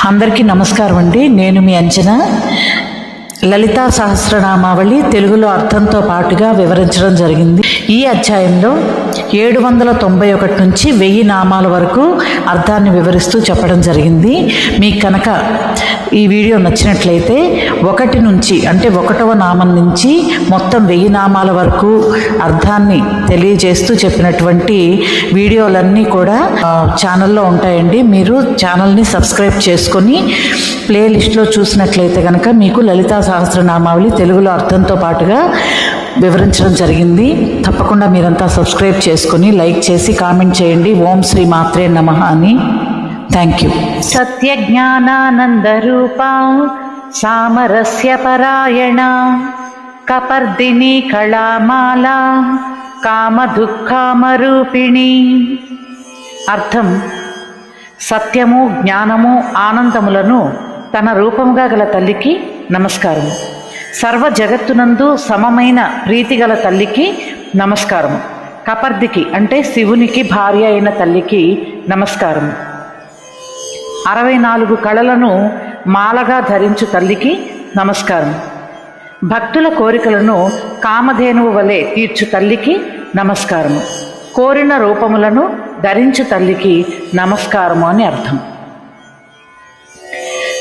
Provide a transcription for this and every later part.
అందరికీ నమస్కారం అండి. నేను మీ అంచనా. లలితా సహస్రనామావళి తెలుగులో అర్థంతో పాటుగా వివరించడం జరిగింది. ఈ అధ్యాయంలో 791 నుంచి 1000 నామాల వరకు అర్థాన్ని వివరిస్తూ చెప్పడం జరిగింది. మీకు కనుక ఈ వీడియో నచ్చినట్లయితే 1 నుంచి అంటే 1వ నామం నుంచి మొత్తం 1000 నామాల వరకు అర్థాన్ని తెలియజేస్తూ చెప్పినటువంటి వీడియోలన్నీ కూడా ఛానల్లో ఉంటాయండి. మీరు ఛానల్ని సబ్స్క్రైబ్ చేసుకొని ప్లేలిస్ట్లో చూసినట్లయితే కనుక మీకు లలితా సహస్రనామావళి తెలుగులో అర్థంతో పాటుగా వివరించడం జరిగింది. తప్పకుండా మీరంతా సబ్స్క్రైబ్ చేసుకొని లైక్ చేసి కామెంట్ చేయండి. ఓం శ్రీ మాత్రే నమః అని. Thank you. సత్య జ్ఞానానంద రూపా సామరస్య పరాయణ కపర్దిని కళామాల కామ దుఃఖామరూపిణి. అర్థం: సత్యము, జ్ఞానము, ఆనందములను తన రూపంగా గల తల్లికి నమస్కారం. సర్వ జగత్తునందు సమమైన ప్రీతి గల తల్లికి నమస్కారం. కపర్దికి అంటే శివునికి భార్య అయిన తల్లికి నమస్కారం. 64 కళలను మాలగా ధరించు తల్లికి నమస్కారం. భక్తుల కోరికలను కామధేనువు వలె తీర్చు తల్లికి నమస్కారము. కోరిన రూపములను ధరించు తల్లికి నమస్కారము అని అర్థం.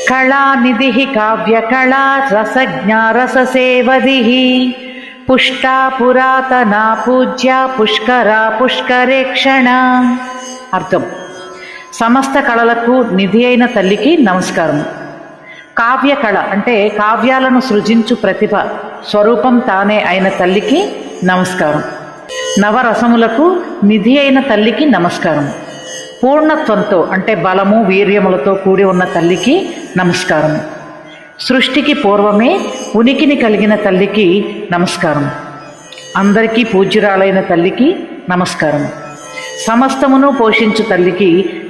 కళానిధి కావ్య కళా రసజ్ఞా రససేవది పుష్టా పురాతనా పూజ్య పుష్కరా పుష్కరేక్షణ. అర్థం: సమస్త కళలకు నిధి అయిన తల్లికి నమస్కారం. కావ్య కళ అంటే కావ్యాలను సృజించు ప్రతిభ స్వరూపం తానే అయిన తల్లికి నమస్కారం. నవరసములకు నిధి అయిన తల్లికి నమస్కారం. పూర్ణత్వంతో అంటే బలము, వీర్యములతో కూడి ఉన్న తల్లికి నమస్కారం. సృష్టికి పూర్వమే ఉనికిని కలిగిన తల్లికి నమస్కారం. అందరికీ పూజ్యురాలైన తల్లికి నమస్కారం. సమస్తమును పోషించు తల్లికి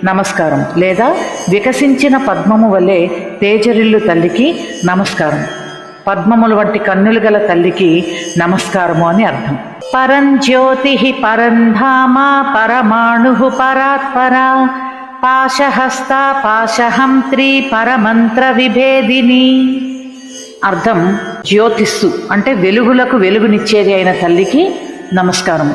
నమస్కారం. లేదా వికసించిన పద్మము వలె తేజరిల్లు తల్లికి నమస్కారం. పద్మములు వంటి కన్నులు గల తల్లికి నమస్కారము అని అర్థం. పరంజ్యోతి పరంధామ పరమాణు పరాత్పరా పాశహస్త పాశహంత్రి పరమంత్ర విభేదిని. అర్థం: జ్యోతిస్సు అంటే వెలుగులకు వెలుగునిచ్చేది అయిన తల్లికి నమస్కారం.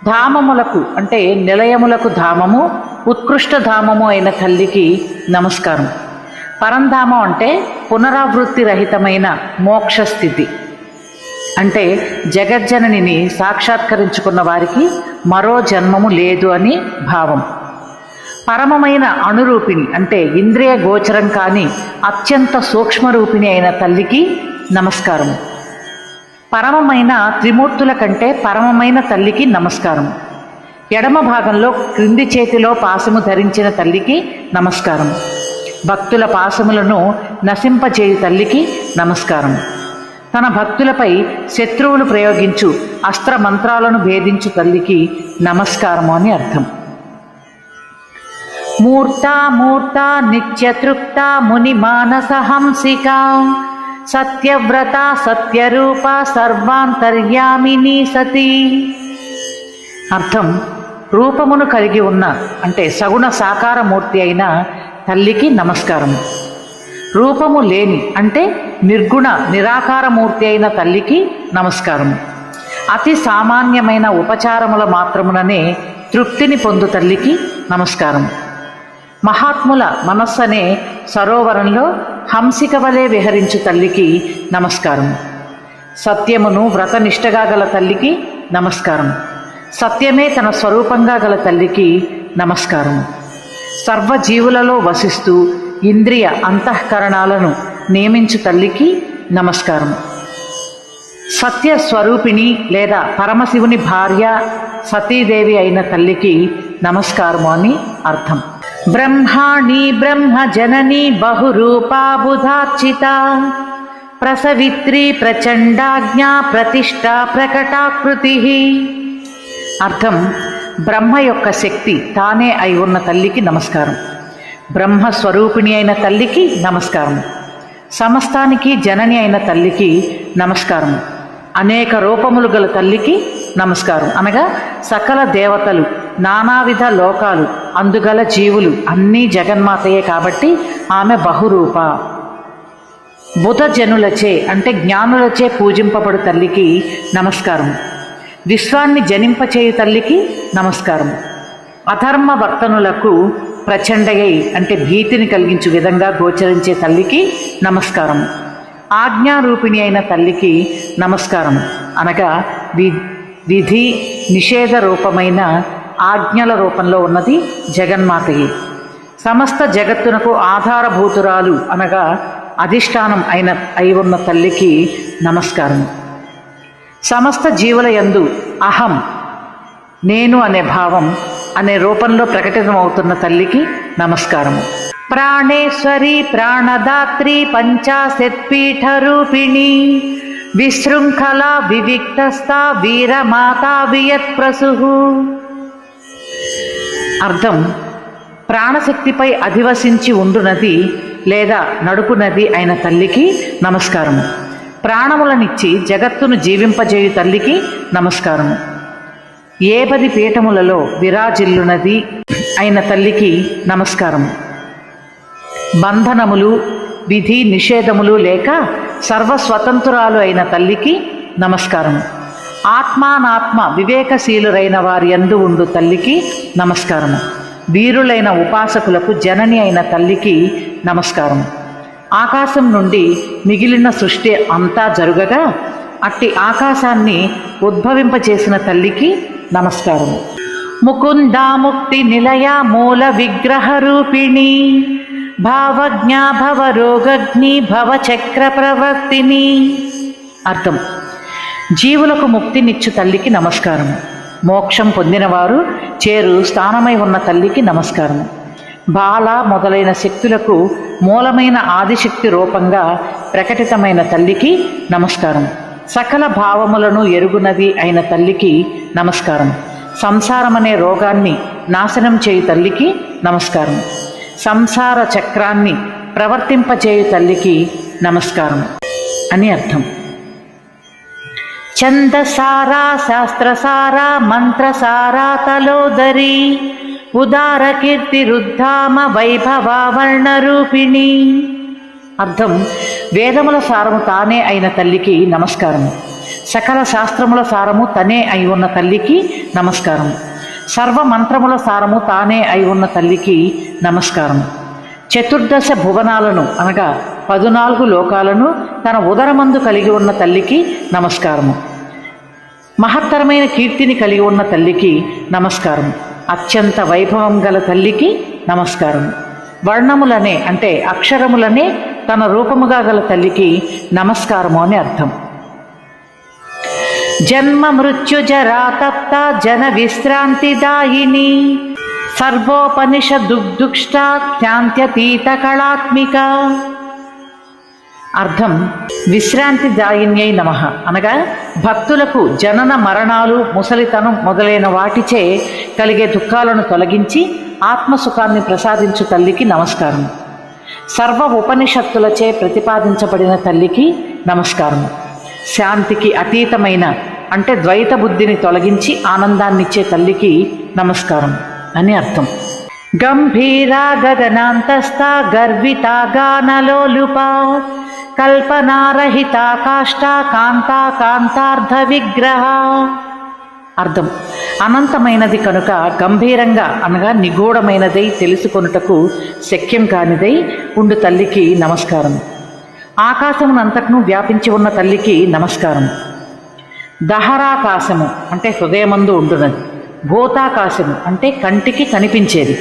ధామములకు అంటే నిలయములకు ధామము, ఉత్కృష్ట ధామము అయిన తల్లికి నమస్కారం. పరంధామం అంటే పునరావృత్తి రహితమైన మోక్షస్థితి. అంటే జగజ్జననిని సాక్షాత్కరించుకున్న వారికి మరో జన్మము లేదు అని భావం. పరమమైన అణురూపిణి అంటే ఇంద్రియ గోచరం కాని అత్యంత సూక్ష్మరూపిణి అయిన తల్లికి నమస్కారం. పరమమైన త్రిమూర్తుల కంటే పరమమైన తల్లికి నమస్కారం. ఎడమ భాగంలో క్రింది చేతిలో పాశము ధరించిన తల్లికి నమస్కారం. భక్తుల పాశములను నశింపజేయు తల్లికి నమస్కారం. తన భక్తులపై శత్రువులు ప్రయోగించు అస్త్ర మంత్రాలను భేదించు తల్లికి నమస్కారము అని అర్థం. మూర్తా మూర్త నిత్యతృప్త ముని మానస హంసిక సత్యవ్రత సత్యరూప సర్వాంతర్యామిని సతీ. అర్థం: రూపమును కలిగి ఉన్న అంటే సగుణ సాకారమూర్తి అయిన తల్లికి నమస్కారం. రూపము లేని అంటే నిర్గుణ నిరాకారమూర్తి అయిన తల్లికి నమస్కారం. అతి సామాన్యమైన ఉపచారముల మాత్రముననే తృప్తిని పొందు తల్లికి నమస్కారం. మహాత్ముల మనస్సనే సరోవరంలో హంసిక వలె విహరించు తల్లికి నమస్కారం. సత్యమును వ్రతనిష్టగా గల తల్లికి నమస్కారం. సత్యమే తన స్వరూపంగా గల తల్లికి నమస్కారం. సర్వజీవులలో వసిస్తూ ఇంద్రియ అంతఃకరణాలను నియమించు తల్లికి నమస్కారం. సత్య స్వరూపిణి లేదా పరమశివుని భార్య సతీదేవి అయిన తల్లికి నమస్కారము అని అర్థం. బ్రహ్మాణి బ్రహ్మ జనని బహురూపా బుధార్చిత ప్రసవిత్రి ప్రచండాజ్ఞ ప్రతిష్ట ప్రకటాకృతి. అర్థం: బ్రహ్మ యొక్క శక్తి తానే అయి ఉన్న తల్లికి నమస్కారం. బ్రహ్మస్వరూపిణి అయిన తల్లికి నమస్కారం. సమస్తానికి జనని అయిన తల్లికి నమస్కారం. అనేక రూపములు గల తల్లికి నమస్కారం. అనగా సకల దేవతలు నానావిధ లోకాలు అందుగల జీవులు అన్నీ జగన్మాతయే కాబట్టి ఆమె బహురూప. బుధజనులచే అంటే జ్ఞానులచే పూజింపబడు తల్లికి నమస్కారం. విశ్వాన్ని జనింపచేయు తల్లికి నమస్కారం. అధర్మ వర్తనులకు ప్రచండయై అంటే భీతిని కలిగించు విధంగా గోచరించే తల్లికి నమస్కారం. ఆజ్ఞారూపిణి అయిన తల్లికి నమస్కారం. అనగా విధి నిషేధ రూపమైన ఆజ్ఞల రూపంలో ఉన్నది జగన్మాతయే. సమస్త జగత్తునకు ఆధారభూతురాలు అనగా అధిష్టానం అయి ఉన్న తల్లికి నమస్కారం. సమస్త జీవుల యందు అహం నేను అనే భావం అనే రూపంలో ప్రకటితమవుతున్న తల్లికి నమస్కారము. ప్రాణేశ్వరి ప్రాణదాత్రి పంచాశత్పీఠ రూపిణి విశృంఖల వివిక్తస్థ వీరమాతా వియత్ప్రసు. అర్థం: ప్రాణశక్తిపై అధివసించి ఉండునది లేదా నడుపునది అయిన తల్లికి నమస్కారము. ప్రాణములనిచ్చి జగత్తును జీవింపజేయు తల్లికి నమస్కారము. 10 పీఠములలో విరాజిల్లునది అయిన తల్లికి నమస్కారము. బంధనములు విధి నిషేధములు లేక సర్వస్వతంత్రురాలు అయిన తల్లికి నమస్కారము. ఆత్మానాత్మ వివేకశీలురైన వారి యందు ఉండు తల్లికి నమస్కారము. వీరులైన ఉపాసకులకు జనని అయిన తల్లికి నమస్కారం. ఆకాశం నుండి మిగిలిన సృష్టి అంతా జరుగగా అట్టి ఆకాశాన్ని ఉద్భవింపచేసిన తల్లికి నమస్కారము. ముకుందాముక్తి నిలయ మూల విగ్రహ రూపిణి భావజ్ఞా భవరోగగ్ని భవచక్ర ప్రవర్తిని. అర్థం: జీవులకు ముక్తినిచ్చు తల్లికి నమస్కారము. మోక్షం పొందినవారు చేరు స్థానమై ఉన్న తల్లికి నమస్కారము. బాల మొదలైన శక్తులకు మూలమైన ఆదిశక్తి రూపంగా ప్రకటితమైన తల్లికి నమస్కారం. సకల భావములను ఎరుగునది అయిన తల్లికి నమస్కారం. సంసారమనే రోగాన్ని నాశనం చేయు తల్లికి నమస్కారం. సంసార చక్రాన్ని ప్రవర్తింపచేయు తల్లికి నమస్కారం అని అర్థం. ఛందసారా శాస్త్రసారా మంత్రసారా తలోదరి ఉదార కీర్తి రుద్ధామ వైభవావర్ణ రూపిణి. అర్థం: వేదముల సారము తానే అయిన తల్లికి నమస్కారము. సకల శాస్త్రముల సారము తనే అయి ఉన్న తల్లికి నమస్కారం. సర్వ మంత్రముల సారము తానే అయి ఉన్న తల్లికి నమస్కారం. చతుర్దశ భువనాలను అనగా 14 లోకాలను తన ఉదరమందు కలిగి ఉన్న తల్లికి నమస్కారము. మహత్తరమైన కీర్తిని కలిగి ఉన్న తల్లికి నమస్కారం. అత్యంత వైభవం గల తల్లికి నమస్కారం. వర్ణములనే అంటే అక్షరములనే తన రూపముగా గల తల్లికి నమస్కారము అని అర్థం. జన్మ మృత్యు జరా తప్త జన విశ్రాంతిదాయిని సర్వోపనిషదుగ్దుష్ట శాంత్యతీత కళాత్మిక. అర్థం: విశ్రాంతిదాయిన్యై నమః అనగా భక్తులకు జనన మరణాలు ముసలితనం మొదలైన వాటిచే కలిగే దుఃఖాలను తొలగించి ఆత్మసుఖాన్ని ప్రసాదించు తల్లికి నమస్కారం. సర్వ ఉపనిషత్తులచే ప్రతిపాదించబడిన తల్లికి నమస్కారం. శాంతికి అతీతమైన అంటే ద్వైత బుద్ధిని తొలగించి ఆనందాన్నిచ్చే తల్లికి నమస్కారం అని అర్థం. గంభీరా గగనాంతస్థ గర్విత గానలోలుప కల్పనారహిత కాష్ట కాంతా కాంతార్థ విగ్రహ. అర్థం: అనంతమైనది కనుక గంభీరంగా అనగా నిగూఢమైనదై తెలుసుకొనుటకు శక్యం కానిదై ఉండు తల్లికి నమస్కారం. ఆకాశమునంతటను వ్యాపించి ఉన్న తల్లికి నమస్కారం. దహరాకాశము అంటే హృదయమందు ఉండునది. భూతాకాశము అంటే కంటికి కనిపించేది.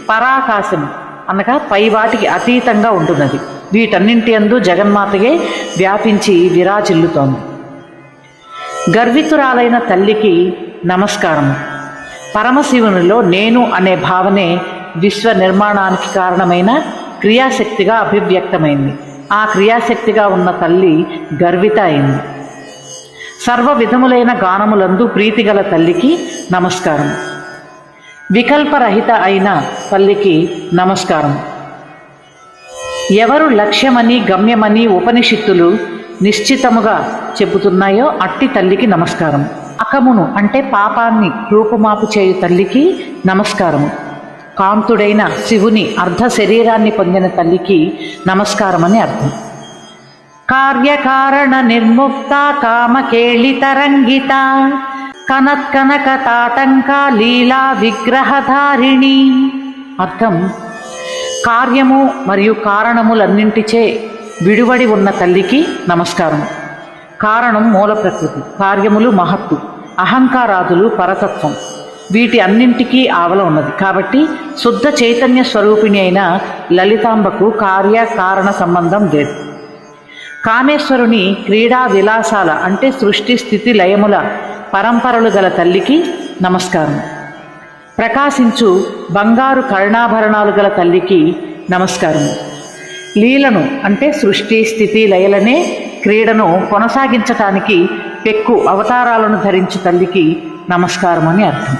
పరాకాశము అనగా పైవాటికి అతీతంగా ఉంటున్నది. వీటన్నింటి యందు జగన్మాతయే వ్యాపించి విరాజిల్లుతోంది. గర్వితురాలైన తల్లికి నమస్కారము. పరమశివునిలో నేను అనే భావనే విశ్వ నిర్మాణానికి కారణమైన క్రియాశక్తిగా అభివ్యక్తమైంది. ఆ క్రియాశక్తిగా ఉన్న తల్లి గర్విత అయింది. సర్వ విధములైన గానములందు ప్రీతిగల తల్లికి నమస్కారం. వికల్పరహిత అయిన తల్లికి నమస్కారం. ఎవరు లక్ష్యమని గమ్యమని ఉపనిషత్తులు నిశ్చితముగా చెబుతున్నాయో అట్టి తల్లికి నమస్కారం. అకమును అంటే పాపాన్ని రూపుమాపు చేయు తల్లికి నమస్కారము. కాంతుడైన శివుని అర్ధ శరీరాన్ని పొందిన తల్లికి నమస్కారం అని అర్థం. కార్యకారణ నిర్ముక్త కామకేళితరంగిత కనత్కనక తాటంక లీలా విగ్రహధారిణి. అర్థం, కార్యము మరియు కారణములన్నింటిచే విడివడి ఉన్న తల్లికి నమస్కారం. కారణం మూల ప్రకృతి, కార్యములు మహత్తు, అహంకారాదులు పరతత్వం, వీటి అన్నింటికీ ఆవల ఉన్నది. కాబట్టి శుద్ధ చైతన్య స్వరూపిణి అయిన లలితాంబకు కార్య కారణ సంబంధం లేదు. కామేశ్వరుని క్రీడా విలాసాల అంటే సృష్టి స్థితి లయముల పరంపరలు గల తల్లికి నమస్కారం. ప్రకాశించు బంగారు కర్ణాభరణాలు గల తల్లికి నమస్కారము. లీలను అంటే సృష్టి స్థితి లయలనే క్రీడను కొనసాగించటానికి పెక్కు అవతారాలను ధరించు తల్లికి నమస్కారం అని అర్థం.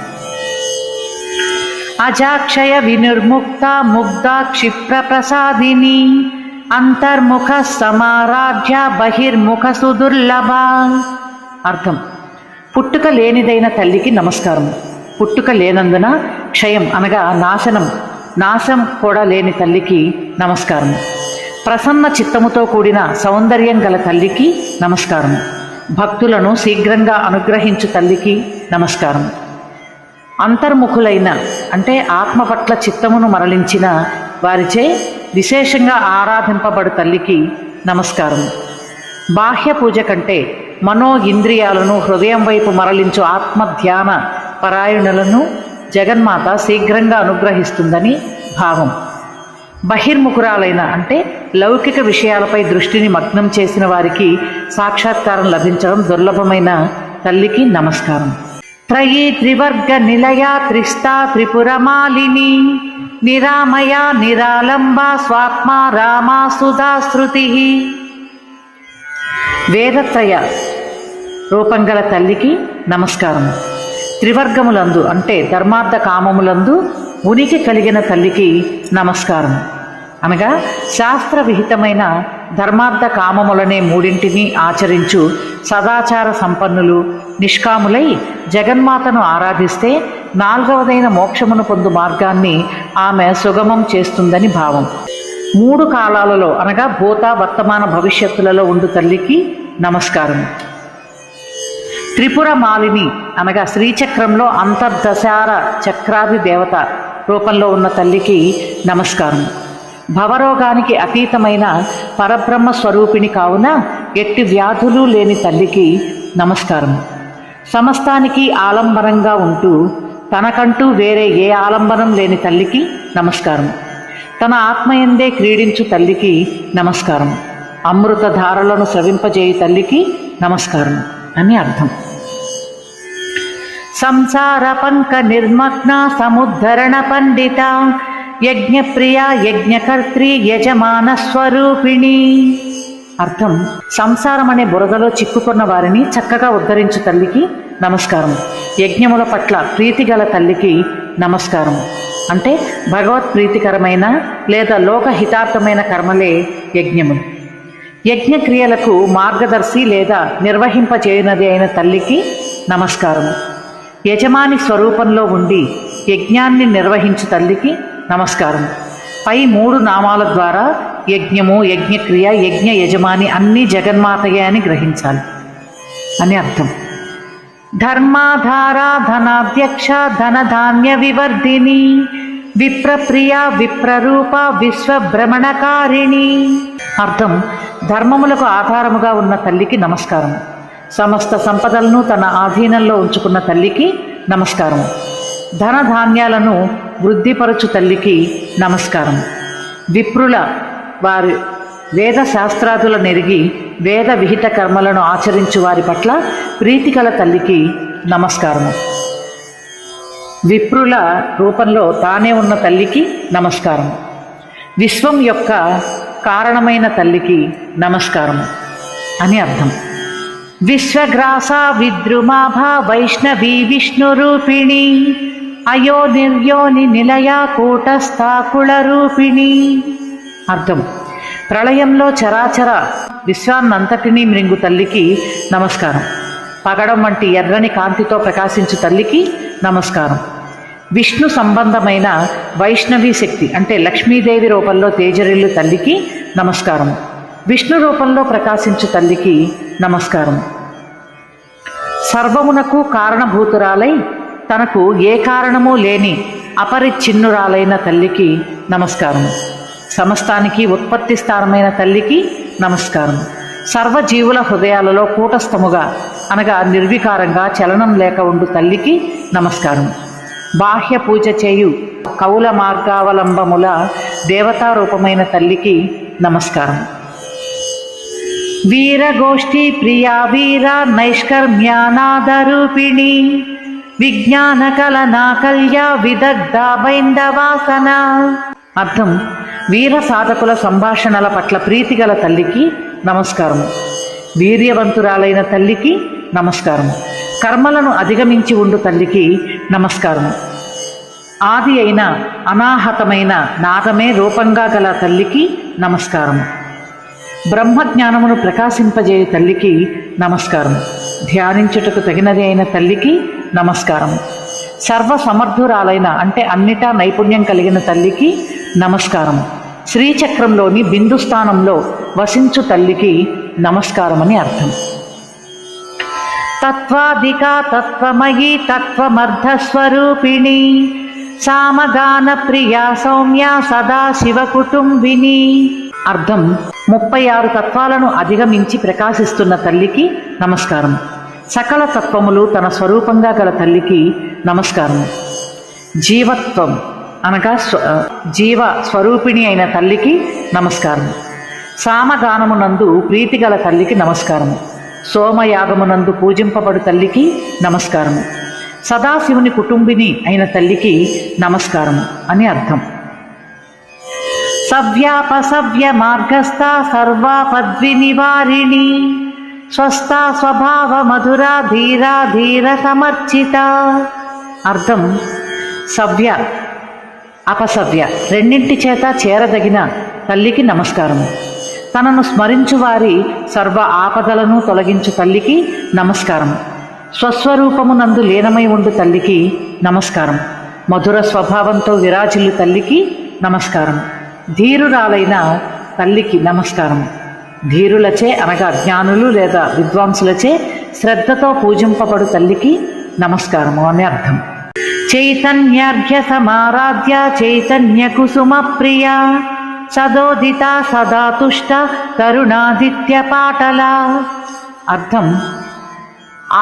అజాక్షయ వినిర్ముక్త ముగ్ధ క్షిప్ర ప్రసాదిని అంతర్ముఖ సమారాధ్య బహిర్ముఖ సుదుర్లభ. అర్థం, పుట్టుక లేనిదైన తల్లికి నమస్కారము. పుట్టుక లేనందున క్షయం అనగా నాశం కూడా లేని తల్లికి నమస్కారం. ప్రసన్న చిత్తముతో కూడిన సౌందర్యం గల తల్లికి నమస్కారం. భక్తులను శీఘ్రంగా అనుగ్రహించు తల్లికి నమస్కారం. అంతర్ముఖులైన అంటే ఆత్మ పట్ల చిత్తమును మరలించిన వారిచే విశేషంగా ఆరాధింపబడు తల్లికి నమస్కారం. బాహ్య పూజ కంటే మనో ఇంద్రియాలను హృదయం వైపు మరలించు ఆత్మ ధ్యాన పరాయణులను జగన్మాత శీఘ్రంగా అనుగ్రహిస్తుందని భావం. బహిర్ముఖురాలైన అంటే లౌకిక విషయాలపై దృష్టిని మగ్నం చేసిన వారికి సాక్షాత్కారం లభించడం దుర్లభమైన తల్లికి నమస్కారం. త్రయీ త్రివర్గ నిలయా త్రిస్తా త్రిపురమాలిని నిరామయ నిరాలంబ స్వాత్మ రామా సుధా శృతి. వేదత్రయ రూపంగల తల్లికి నమస్కారం. త్రివర్గములందు అంటే ధర్మార్థ కామములందు ఉనికి కలిగిన తల్లికి నమస్కారం. అనగా శాస్త్ర విహితమైన ధర్మార్థ కామములనే మూడింటిని ఆచరించు సదాచార సంపన్నులు నిష్కాములై జగన్మాతను ఆరాధిస్తే నాలుగవదైన మోక్షమును పొందు మార్గాన్ని ఆమె సుగమం చేస్తుందని భావం. 3 కాలాలలో అనగా భూత వర్తమాన భవిష్యత్తులలో ఉండు తల్లికి నమస్కారం. త్రిపుర మాలిని అనగా శ్రీచక్రంలో అంతర్దశార చక్రాది దేవత రూపంలో ఉన్న తల్లికి నమస్కారం. భవరోగానికి అతీతమైన పరబ్రహ్మ స్వరూపిణి కావున ఎట్టి వ్యాధులు లేని తల్లికి నమస్కారం. సమస్తానికి ఆలంబనంగా ఉంటూ తనకంటూ వేరే ఏ ఆలంబనం లేని తల్లికి నమస్కారం. తన ఆత్మయందే క్రీడించు తల్లికి నమస్కారం. అమృత ధారలను స్రవింపజేయు తల్లికి నమస్కారం అని అర్థం. సంసార పంక నిర్మగ్న సముద్ధరణ పండిత యజ్ఞప్రియ యజ్ఞకర్త్రి యజమాన స్వరూపిణి. అర్థం, సంసారం అనే బురదలో చిక్కుకున్న వారిని చక్కగా ఉద్ధరించు తల్లికి నమస్కారం. యజ్ఞముల పట్ల ప్రీతిగల తల్లికి నమస్కారం. అంటే భగవత్ ప్రీతికరమైన లేదా లోకహితార్థమైన కర్మలే యజ్ఞములు. యజ్ఞక్రియలకు మార్గదర్శి లేదా నిర్వహింపచేయునది అయిన తల్లికి నమస్కారం. యజమాని స్వరూపంలో ఉండి యజ్ఞాన్ని నిర్వహించు తల్లికి నమస్కారం. పై 3 నామాల ద్వారా యజ్ఞము, యజ్ఞక్రియ, యజ్ఞ యజమాని అన్నీ జగన్మాతయే అని గ్రహించాలి అని అర్థం. ధర్మాధార ధనాధ్యక్ష ధనధాన్య వివర్ధిని విప్రప్రియ విప్రరూప విశ్వభ్రమణకారిణి. అర్థం, ధర్మములకు ఆధారముగా ఉన్న తల్లికి నమస్కారం. సమస్త సంపదలను తన ఆధీనంలో ఉంచుకున్న తల్లికి నమస్కారం. ధనధాన్యాలను వృద్ధిపరచు తల్లికి నమస్కారం. విప్రుల వారి వేద శాస్త్రాదుల నెరిగి వేద విహిత కర్మలను ఆచరించు వారి పట్ల ప్రీతికల తల్లికి నమస్కారము. విప్రుల రూపంలో తానే ఉన్న తల్లికి నమస్కారం. విశ్వం యొక్క కారణమైన తల్లికి నమస్కారము అని అర్థం. విశ్వగ్రాస విద్రుమాభ వైష్ణవీ విష్ణురూపిణి అయో నిర్యోని నిలయ కూటస్థాకుళ రూపిణి. అర్థం, ప్రళయంలో చరాచర విశ్వాన్నంతటినీ మృంగు తల్లికి నమస్కారం. పగడం వంటి ఎర్రని కాంతితో ప్రకాశించు తల్లికి నమస్కారం. విష్ణు సంబంధమైన వైష్ణవీ శక్తి అంటే లక్ష్మీదేవి రూపంలో తేజరిల్లు తల్లికి నమస్కారం. విష్ణు రూపంలో ప్రకాశించు తల్లికి నమస్కారం. సర్వమునకు కారణభూతురాలై తనకు ఏ కారణము లేని అపరిచ్ఛిన్నురాలైన తల్లికి నమస్కారం. సమస్తానికి ఉత్పత్తి స్థానమైన తల్లికి నమస్కారం. సర్వజీవుల హృదయాలలో కూటస్థముగా అనగా నిర్వికారంగా చలనం లేక ఉండు తల్లికి నమస్కారం. బాహ్య పూజ చేయు కౌల మార్గావలంబముల దేవతారూపమైన తల్లికి నమస్కారం. వీరగోష్ఠీ ప్రియా వీర నైష్కర్మ్యానాదరూపిణి విజ్ఞాన కలనాకల్య విదగ్ధ బైందవాసన. అర్థం: వీర సాధకుల సంభాషణల పట్ల ప్రీతిగల తల్లికి నమస్కారం. వీర్యవంతురాలైన తల్లికి నమస్కారం. కర్మలను అధిగమించి ఉండు తల్లికి నమస్కారం. ఆది అయిన అనాహతమైన నాదమే రూపంగా గల తల్లికి నమస్కారం. బ్రహ్మజ్ఞానమును ప్రకాశింపజేయు తల్లికి నమస్కారం. ధ్యానించుటకు తగినది అయిన తల్లికి నమస్కారం. సర్వసమర్థురాలైన అంటే అన్నిటా నైపుణ్యం కలిగిన తల్లికి నమస్కారం. శ్రీచక్రంలోని బిందు స్థానంలో వసించు తల్లికి నమస్కారం అని అర్థం. తత్వాధికా తత్వమయీ తత్వమర్ధస్వరూపిణి సామగాన ప్రియా సౌమ్య సదా శివ కుటుంబిని. అర్థం: 36 తత్వాలను అధిగమించి ప్రకాశిస్తున్న తల్లికి నమస్కారం. సకల తత్వములు తన స్వరూపంగా గల తల్లికి నమస్కారం. జీవత్వం అనగా జీవ స్వరూపిణి అయిన తల్లికి నమస్కారం. సామగానమునందు ప్రీతిగల తల్లికి నమస్కారం. సోమయాగమునందు పూజింపబడు తల్లికి నమస్కారం. సదాశివుని కుటుంబిని అయిన తల్లికి నమస్కారం అని అర్థం. సవ్యాపసవ్య మార్గస్థ సర్వాపద్వి నివారిణి స్వస్థా స్వభావ మధురా ధీరా ధీర సమర్చిత. అర్థం: సవ్య అపసవ్య రెండింటి చేత చేరదగిన తల్లికి నమస్కారం. తనను స్మరించు వారి సర్వ ఆపదలను తొలగించు తల్లికి నమస్కారం. స్వస్వరూపమునందు లీనమై ఉండు తల్లికి నమస్కారం. మధుర స్వభావంతో విరాజిల్లు తల్లికి నమస్కారం. ధీరురాలైన తల్లికి నమస్కారం. ధీరులచే అనగా జ్ఞానులు లేదా విద్వాంసులచే శ్రద్ధతో పూజింపబడు తల్లికి నమస్కారము అని అర్థం. చైతన్యార్ఘ్య సమారాధ్య చైతన్య కుసుమ ప్రియ సదోదిత సదా తుష్ట కరుణాదిత్య పాటల. అర్థం: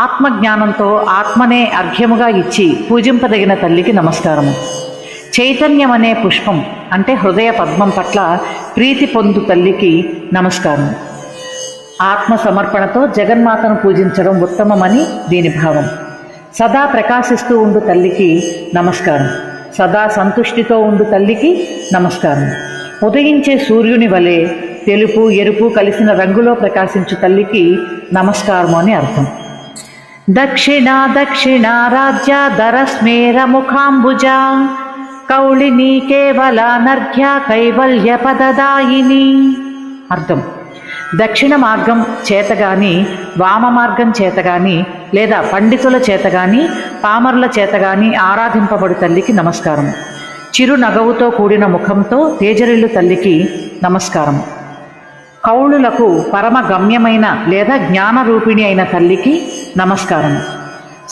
ఆత్మజ్ఞానంతో ఆత్మనే అర్ఘ్యముగా ఇచ్చి పూజింపదగిన తల్లికి నమస్కారము. చైతన్యం అనే పుష్పం అంటే హృదయ పద్మం పట్ల ప్రీతి పొందు తల్లికి నమస్కారం. ఆత్మ సమర్పణతో జగన్మాతను పూజించడం ఉత్తమమని దీని భావం. సదా ప్రకాశిస్తూ ఉండు తల్లికి నమస్కారం. సదా సంతుష్టితో ఉండు తల్లికి నమస్కారం. ఉదయించే సూర్యుని వలె తెలుపు ఎరుపు కలిసిన రంగులో ప్రకాశించు తల్లికి నమస్కారము అని అర్థం. దక్షిణ దక్షిణారాధ్య ధరస్మేర ముఖాంబుజ కౌళిని కేవలానర్ఘ్య కైవల్య పదదాయిని. అర్థం: దక్షిణ మార్గం చేతగాని వామ మార్గం చేతగాని లేదా పండితుల చేతగాని పామరుల చేతగాని ఆరాధింపబడు తల్లికి నమస్కారం. చిరు నగవుతో కూడిన ముఖంతో తేజరిల్లు తల్లికి నమస్కారం. కౌళులకు పరమ గమ్యమైన లేదా జ్ఞానరూపిణి అయిన తల్లికి నమస్కారం.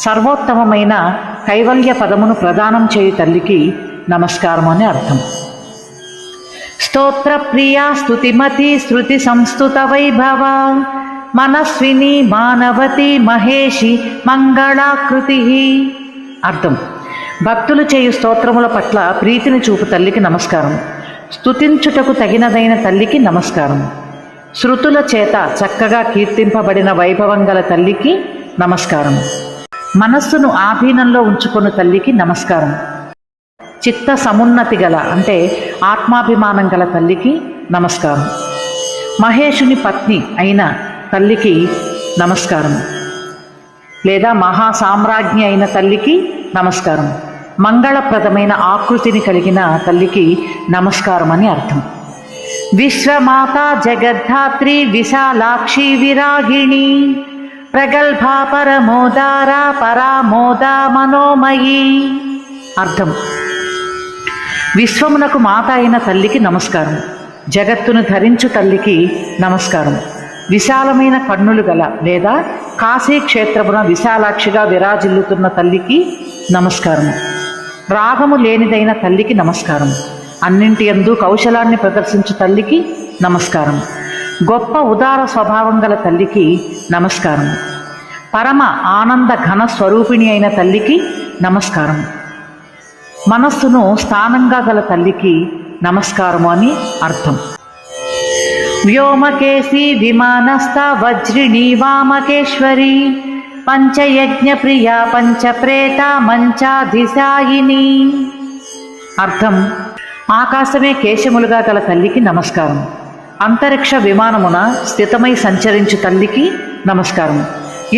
సర్వోత్తమమైన కైవల్య పదమును ప్రదానం చేయు తల్లికి నమస్కారం అని అర్థం. స్తోత్ర ప్రియా స్తుతిమతి శృతి సంస్తుత వైభవ మనస్విని మానవతి మహేషి మంగళాకృతి. అర్థం: భక్తులు చేయు స్తోత్రముల పట్ల ప్రీతిని చూపు తల్లికి నమస్కారం. స్తుతించుటకు తగినదైన తల్లికి నమస్కారం. శృతుల చేత చక్కగా కీర్తింపబడిన వైభవం గల తల్లికి నమస్కారం. మనస్సును ఆధీనంలో ఉంచుకొను తల్లికి నమస్కారం. చిత్త సమున్నతి గల అంటే ఆత్మాభిమానం గల తల్లికి నమస్కారం. మహేషుని పత్ని అయిన తల్లికి నమస్కారం లేదా మహాసామ్రాజ్ఞి అయిన తల్లికి నమస్కారం. మంగళప్రదమైన ఆకృతిని కలిగిన తల్లికి నమస్కారం అని అర్థం. విశ్వమాత జగద్ధాత్రి విశాలాక్షి విరాగిణి ప్రగల్భా పరమోదారా పరామోదా మనోమయీ. అర్థం: విశ్వమునకు మాత అయిన తల్లికి నమస్కారం. జగత్తును ధరించు తల్లికి నమస్కారం. విశాలమైన కన్నులు గల లేదా కాశీ క్షేత్రమున విశాలాక్షిగా విరాజిల్లుతున్న తల్లికి నమస్కారం. రాగము లేనిదైన తల్లికి నమస్కారం. అన్నింటి యందు కౌశలాన్ని ప్రదర్శించు తల్లికి నమస్కారం. గొప్ప ఉదార స్వభావం గల తల్లికి నమస్కారం. పరమ ఆనంద ఘన స్వరూపిణి అయిన తల్లికి నమస్కారం. మనస్సును స్థానంగా గల తల్లికి నమస్కారము అని అర్థం. వ్యోమకేశి విమానస్థ వజ్రిణి వామకేశ్వరి పంచయజ్ఞ ప్రియా పంచప్రేత మంచాధిశాయిని. అర్థం: ఆకాశమే కేశములుగా గల తల్లికి నమస్కారం. అంతరిక్ష విమానమున స్థితమై సంచరించు తల్లికి నమస్కారం.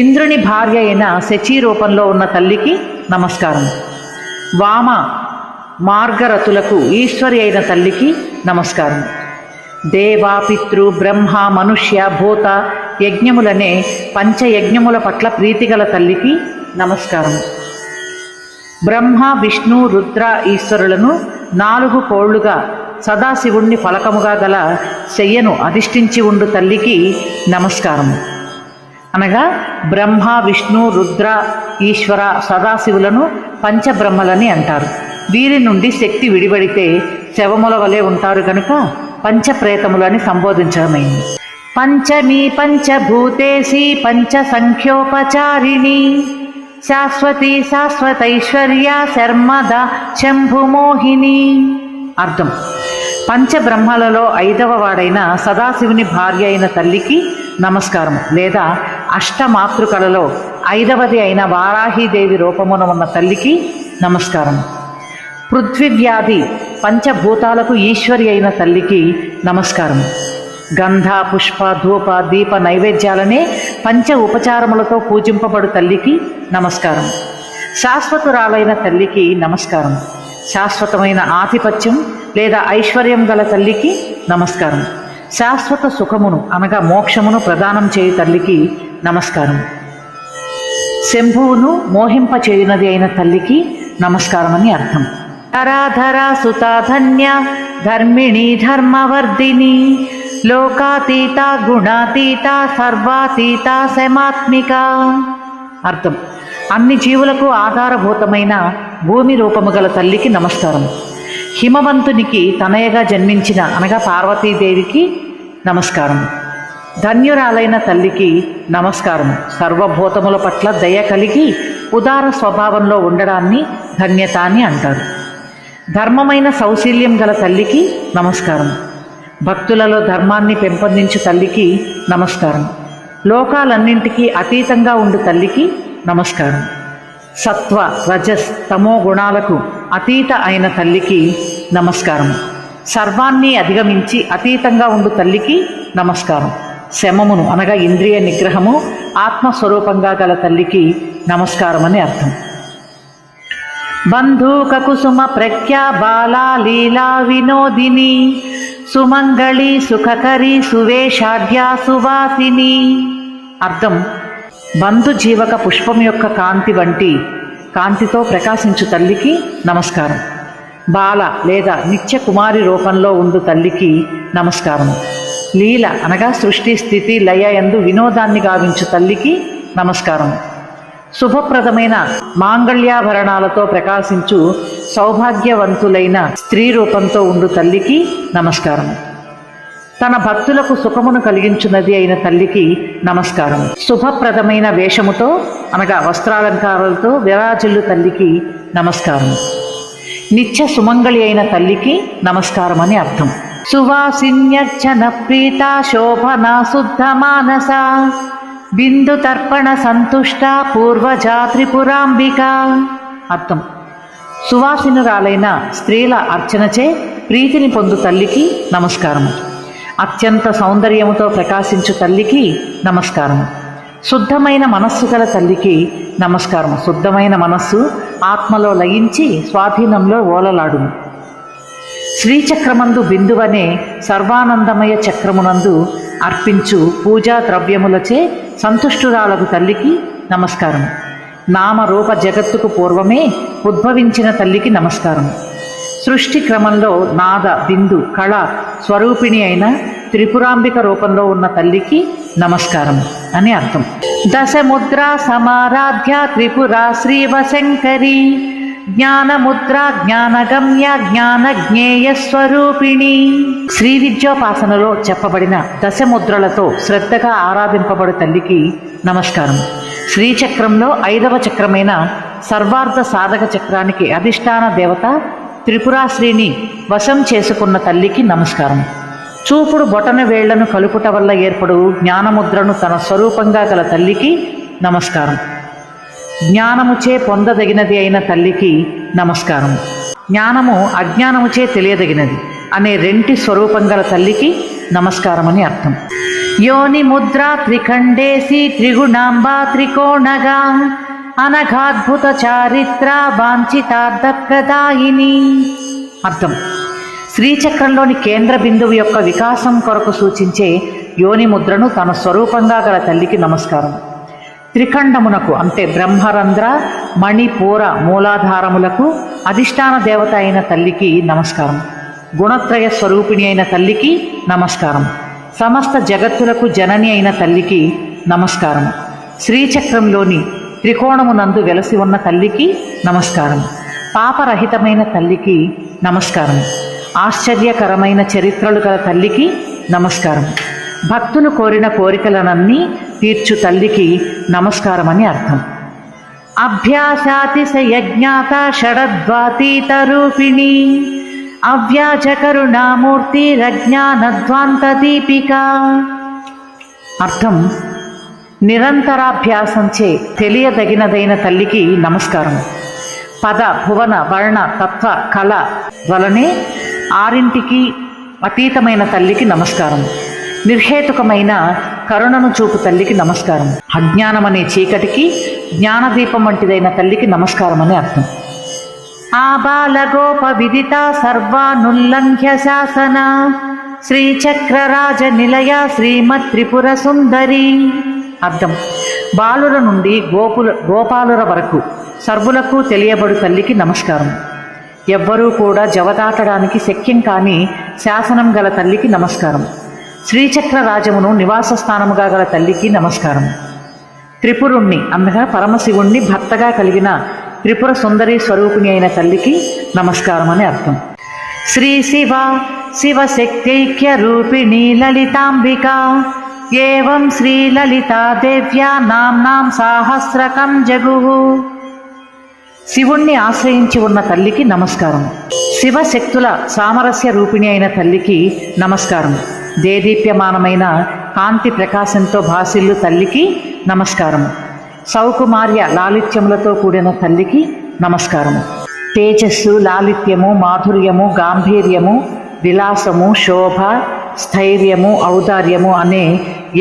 ఇంద్రుని భార్య అయిన శచీ రూపంలో ఉన్న తల్లికి నమస్కారం. వామ మార్గరతులకు ఈశ్వరి అయిన తల్లికి నమస్కారం. దేవ, పితృ, బ్రహ్మ, మనుష్య, భూత యజ్ఞములనే పంచయజ్ఞముల పట్ల ప్రీతిగల తల్లికి నమస్కారం. బ్రహ్మ, విష్ణు, రుద్ర ఈశ్వరులను 4 కోళ్లుగా సదాశివుణ్ణి ఫలకముగా గల శయ్యను అధిష్ఠించి ఉండు తల్లికి నమస్కారం. అనగా బ్రహ్మ, విష్ణు, రుద్ర, ఈశ్వర, సదాశివులను పంచబ్రహ్మలని అంటారు. వీరి నుండి శక్తి విడిపడితే శవముల వలె ఉంటారు కనుక పంచప్రేతములని సంబోధించడమైంది. పంచమీ పంచభూతేసి పంచ సంఖ్యోపచారిణి శాశ్వతి శాశ్వతైశ్వర్య శర్మద శంభుమోహిని. అర్థం: పంచబ్రహ్మలలో 5వ వాడైన సదాశివుని భార్య అయిన తల్లికి నమస్కారం. లేదా అష్టమాతృకలలో 5వది అయిన వారాహీదేవి రూపమున ఉన్న తల్లికి నమస్కారం. పృథ్వీవ్యాధి పంచభూతాలకు ఈశ్వరి అయిన తల్లికి నమస్కారం. గంధ, పుష్ప, ధూప, దీప నైవేద్యాలనే పంచ ఉపచారములతో పూజింపబడు తల్లికి నమస్కారం. శాశ్వతురాలైన తల్లికి నమస్కారం. శాశ్వతమైన ఆధిపత్యం లేదా ఐశ్వర్యం గల తల్లికి నమస్కారం. శాశ్వత సుఖమును అనగా మోక్షమును ప్రదానం చేయు తల్లికి నమస్కారం. శంభువును మోహింపచేయునది అయిన తల్లికి నమస్కారం అని అర్థం. ధరాధర సుతాధన్య ధర్మిణి ధర్మవర్ధిని లోకాతీత గుణాతీత సర్వాతీత శమాత్మిక. అర్థం: అన్ని జీవులకు ఆధారభూతమైన భూమి రూపము గల తల్లికి నమస్కారం. హిమవంతునికి తనయగా జన్మించిన అనగా పార్వతీదేవికి నమస్కారం. ధన్యురాలైన తల్లికి నమస్కారం. సర్వభూతముల పట్ల దయ కలిగి ఉదార స్వభావంలో ఉండడాన్ని ధన్యత అని అంటారు. ధర్మమైన సౌశీల్యం గల తల్లికి నమస్కారం. భక్తులలో ధర్మాన్ని పెంపొందించు తల్లికి నమస్కారం. లోకాలన్నింటికీ అతీతంగా ఉండు తల్లికి నమస్కారం. సత్వ, రజస్, తమో గుణాలకు అతీత అయిన తల్లికి నమస్కారం. సర్వాన్ని అధిగమించి అతీతంగా ఉండు తల్లికి నమస్కారం. శమమును అనగా ఇంద్రియ నిగ్రహము ఆత్మస్వరూపంగా గల తల్లికి నమస్కారం అని అర్థం. బంధూక కుసుమ ప్రఖ్యా బాలా లీలా వినోదిని సుమంగళి సుఖకరి సువేషాఢ్యా సువాసిని. అర్థం: బంధు జీవక పుష్పం యొక్క కాంతి వంటి కాంతితో ప్రకాశించు తల్లికి నమస్కారం. బాల లేదా నిత్య కుమారి రూపంలో ఉండు తల్లికి నమస్కారం. లీల అనగా సృష్టి, స్థితి, లయ యందు వినోదాన్ని గావించు తల్లికి నమస్కారం. శుభప్రదమైన మాంగళ్యాభరణాలతో ప్రకాశించు సౌభాగ్యవంతులైన స్త్రీ రూపంతో ఉండు తల్లికి నమస్కారం. తన భక్తులకు సుఖమును కలిగించున్నది అయిన తల్లికి నమస్కారం. శుభప్రదమైన వేషముతో అనగా వస్త్రాలంకారాలతో విరాజిల్లు తల్లికి నమస్కారం. నిత్య సుమంగళి అయిన తల్లికి నమస్కారం అని అర్థం. సువాసిన్యర్చన ప్రీత శోభన శుద్ధ మానస బిందు తర్పణ సంతుష్ట పూర్వజా త్రిపురాంబిక. అర్థం: సువాసినురాలైన స్త్రీల అర్చనచే ప్రీతిని పొందు తల్లికి నమస్కారం. అత్యంత సౌందర్యముతో ప్రకాశించు తల్లికి నమస్కారం. శుద్ధమైన మనస్సు గల తల్లికి నమస్కారం. శుద్ధమైన మనస్సు ఆత్మలో లయించి స్వాధీనంలో ఓలలాడును. శ్రీచక్రమందు బిందువనే సర్వానందమయ చక్రమునందు అర్పించు పూజా ద్రవ్యములచే సంతుష్టురాలకు తల్లికి నమస్కారం. నామరూప జగత్తుకు పూర్వమే ఉద్భవించిన తల్లికి నమస్కారం. సృష్టి క్రమంలో నాద బిందు కళ స్వరూపిణి అయిన త్రిపురాంబిక రూపంలో ఉన్న తల్లికి నమస్కారం అని అర్థం. దశముద్ర సమారాధ్య త్రిపురా శ్రీవశంకరి జ్ఞానముద్ర జ్ఞానగమ్య జ్ఞానజ్ఞేయ స్వరూపిణి. శ్రీ విద్యోపాసనలో చెప్పబడిన దశముద్రలతో శ్రద్ధగా ఆరాధింపబడు తల్లికి నమస్కారం. శ్రీచక్రంలో 5వ చక్రమైన సర్వార్థ సాధక చక్రానికి అధిష్టాన దేవత త్రిపురాశ్రీని వశం చేసుకున్న తల్లికి నమస్కారం. చూపుడు బొటన వేళ్లను కలుపుట వల్ల ఏర్పడు జ్ఞానముద్రను తన స్వరూపంగా గల తల్లికి నమస్కారం. జ్ఞానముచే పొందదగినది అయిన తల్లికి నమస్కారం. జ్ఞానము అజ్ఞానముచే తెలియదగినది అనే రెంటి స్వరూపం గల తల్లికి నమస్కారం అని అర్థం. యోని ముద్ర త్రిఖండేసి త్రిగుణాంబా త్రికోణగా అనఘాద్భుత చారిత్ర వాంఛితార్థప్రదాయిని. అర్థం: శ్రీచక్రంలోని కేంద్ర బిందువు యొక్క వికాసం కొరకు సూచించే యోని ముద్రను తన స్వరూపంగా గల తల్లికి నమస్కారం. త్రిఖండమునకు అంటే బ్రహ్మరంధ్ర మణిపూర మూలాధారములకు అధిష్టాన దేవత అయిన తల్లికి నమస్కారం. గుణత్రయ స్వరూపిణి అయిన తల్లికి నమస్కారం. సమస్త జగత్తులకు జనని అయిన తల్లికి నమస్కారం. శ్రీచక్రంలోని త్రికోణమునందు వెలసి ఉన్న తల్లికి నమస్కారం. పాపరహితమైన తల్లికి నమస్కారం. ఆశ్చర్యకరమైన చరిత్రలు గల తల్లికి నమస్కారం. భక్తులు కోరిన కోరికలనన్నీ తీర్చు తల్లికి నమస్కారం అని అర్థం. అభ్యాసాతిశయజ్ఞాత షడద్వాతీత రూపిణి అవ్యాజకరుణామూర్తి రజ్ఞానధ్వాంత దీపిక. అర్థం: నిరంతరాభ్యాసంచే తెలియదగినదైన తల్లికి నమస్కారం. పద భువన వర్ణ తత్వ కళ వలనే 6ంటికి అతీతమైన తల్లికి నమస్కారం. నిర్హేతుకమైన కరుణను చూపు తల్లికి నమస్కారం. అజ్ఞానమనే చీకటికి జ్ఞానదీపం వంటిదైన తల్లికి నమస్కారం అని అర్థం. ఆబాలగోప విదిత సర్వానుల్లంఘ్య శాసన శ్రీచక్రరాజ నిలయ శ్రీమత్ త్రిపుర సుందరి. అర్థం: బాలుర నుండి గోపాలుర వరకు సర్వులకు తెలియబడు తల్లికి నమస్కారం. ఎవ్వరూ కూడా జవదాటడానికి శక్యం కాని శాసనం గల తల్లికి నమస్కారం. శ్రీచక్ర రాజమును నివాస స్థానముగా గల తల్లికి నమస్కారం. త్రిపురుణ్ణి అనగా పరమశివుణ్ణి భర్తగా కలిగిన త్రిపుర సుందరి స్వరూపిణి అయిన తల్లికి నమస్కారం అని అర్థం. శ్రీ శివ శివశక్తైక్య రూపిణి లలితాంబిక ఏవం శ్రీ లలితా దేవ్యా నామ్నాం సాహస్రకం జగుః. శివుణ్ణి ఆశ్రయించి ఉన్న తల్లికి నమస్కారం. శివశక్తుల సామరస్య రూపిణి అయిన తల్లికి నమస్కారం. దేదీప్యమానమైన కాంతి ప్రకాశంతో భాసిల్లు తల్లికి నమస్కారం. సౌకుమార్య లాలిత్యములతో కూడిన తల్లికి నమస్కారము. తేజస్సు, లాలిత్యము, మాధుర్యము, గాంభీర్యము, విలాసము, శోభ, స్థైర్యము, ఔదార్యము అనే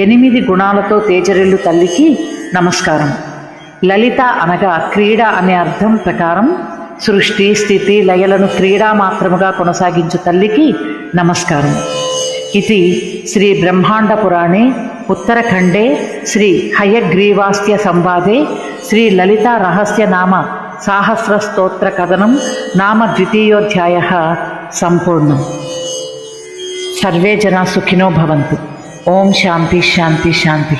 8 గుణాలతో తేజరిల్లు తల్లికి నమస్కారం. లలిత అనగా క్రీడ అనే అర్థం ప్రకారం సృష్టి స్థితి లయలను క్రీడా మాత్రముగా కొనసాగించు తల్లికి నమస్కారం. ఇది శ్రీ బ్రహ్మాండ పురాణే ఉత్తరఖండే శ్రీ హయగ్రీవాస్త్య సంవాదే శ్రీ లలితా రహస్య నామ సాహస్ర స్తోత్ర కథనం నామ 2యోధ్యాయః సంపూర్ణం. సర్వే జనా సుఖినో భవంతు. ఓం శాంతి శాంతి శాంతి.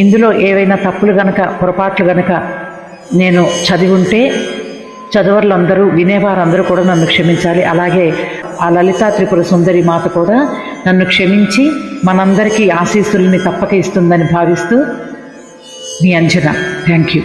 ఇందులో ఏవైనా తప్పులు గనక పొరపాట్లు గనక నేను చదివి ఉంటే చదువర్లందరూ వినేవారందరూ కూడా నన్ను క్షమించాలి. అలాగే ఆ లలితా త్రిపుర సుందరి మాత కూడా నన్ను క్షమించి మనందరికీ ఆశీస్సుల్ని తప్పక ఇస్తుందని భావిస్తూ మీ అంజన. Thank you.